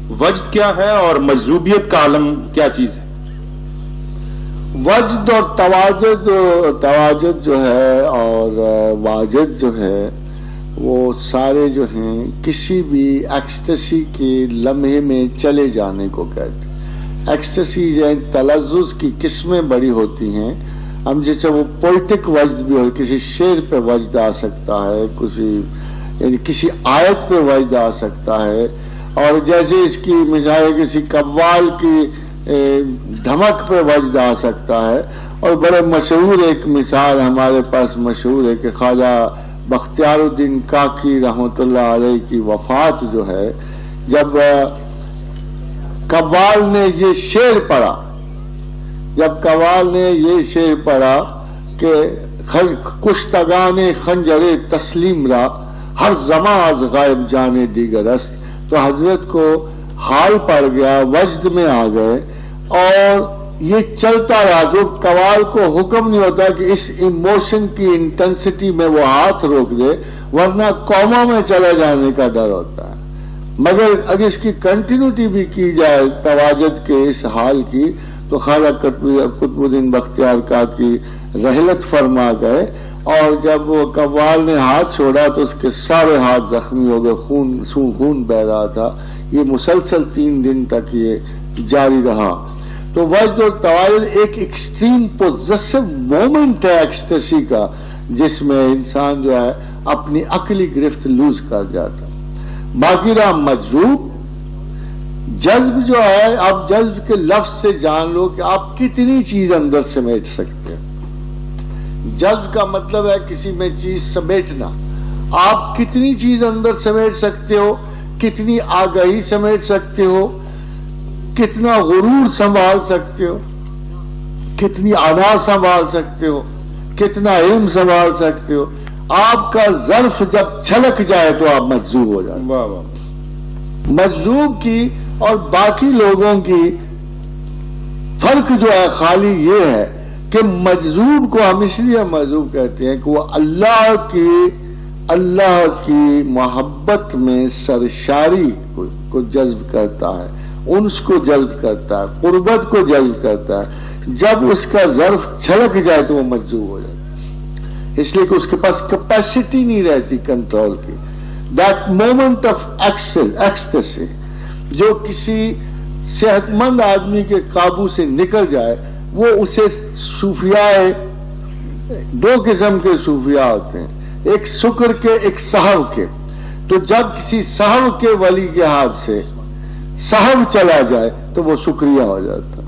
وجد کیا ہے اور مجذوبیت کا عالم کیا چیز ہے؟ وجد اور تواجد جو ہے اور واجد جو ہے وہ سارے جو ہیں کسی بھی ایکسٹسی کے لمحے میں چلے جانے کو کہتے ہیں. ایکسٹسی یعنی تلذذ کی قسمیں بڑی ہوتی ہیں. ہم جیسے وہ پوئٹک وجد بھی ہو، کسی شعر پہ وجد آ سکتا ہے، کسی آیت پہ وجد آ سکتا ہے، اور جیسے اس کی مثال کسی قوال کی دھمک پہ وجد آ سکتا ہے. اور بڑے مشہور ایک مثال ہمارے پاس مشہور ہے کہ خواجہ بختیار الدین کاکی رحمۃ اللہ علیہ کی وفات جو ہے، جب قوال نے یہ شعر پڑھا کہ کشتگان خنجر تسلیم را ہر زمان از غائب جانے دیگر است، تو حضرت کو حال پڑ گیا، وجد میں آ گئے، اور یہ چلتا رہا. جو قوال کو حکم نہیں ہوتا کہ اس ایموشن کی انٹینسٹی میں وہ ہاتھ روک دے، ورنہ قوموں میں چلے جانے کا ڈر ہوتا ہے. مگر اگر اس کی کنٹینیوٹی بھی کی جائے تواجد کے اس حال کی، تو خواجہ قطب الدین بختیار کاکی رحلت فرما گئے، اور جب وہ قوال نے ہاتھ چھوڑا تو اس کے سارے ہاتھ زخمی ہو گئے، خون بہ رہا تھا. یہ مسلسل 3 دن تک یہ جاری رہا. تو وجد اور تواجد ایک ایکسٹریم پوزیسو مومنٹ ہے ایکسٹیسی کا، جس میں انسان جو ہے اپنی عقلی گرفت لوز کر جاتا. باقی رہا مجذوب. جذب جو ہے، آپ جذب کے لفظ سے جان لو کہ آپ کتنی چیز اندر سمیٹ سکتے ہیں. جذب کا مطلب ہے کسی میں چیز سمیٹنا. آپ کتنی چیز اندر سمیٹ سکتے ہو، کتنی آگاہی سمیٹ سکتے ہو، کتنا غرور سنبھال سکتے ہو، کتنی انا سنبھال سکتے ہو، کتنا علم سنبھال سکتے ہو. آپ کا ظرف جب چھلک جائے تو آپ مجذوب ہو جائیں. مجذوب کی اور باقی لوگوں کی فرق جو ہے خالی یہ ہے کہ مجذوب کو ہم اس لیے مجذوب کہتے ہیں کہ وہ اللہ کی محبت میں سرشاری کو جذب کرتا ہے، انس کو جذب کرتا ہے، قربت کو جذب کرتا ہے. جب اس کا ظرف چھلک جائے تو وہ مجذوب ہو جائے، اس لیے کہ اس کے پاس کیپیسٹی نہیں رہتی کنٹرول کی. دیٹ مومنٹ آف ایکسٹیسی جو کسی صحت مند آدمی کے قابو سے نکل جائے، وہ اسے صوفیاء، 2 قسم کے صوفیاء ہوتے ہیں، ایک سکر کے، ایک سہو کے. تو جب کسی سہو کے ولی کے ہاتھ سے سہو چلا جائے تو وہ سکریہ ہو جاتا.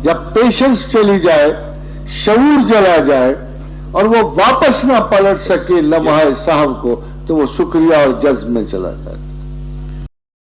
جب پیشنس چلی جائے، شعور چلا جائے، اور وہ واپس نہ پلٹ سکے لمحہ سہو کو، تو وہ سکریہ اور جذب میں چلا جاتا.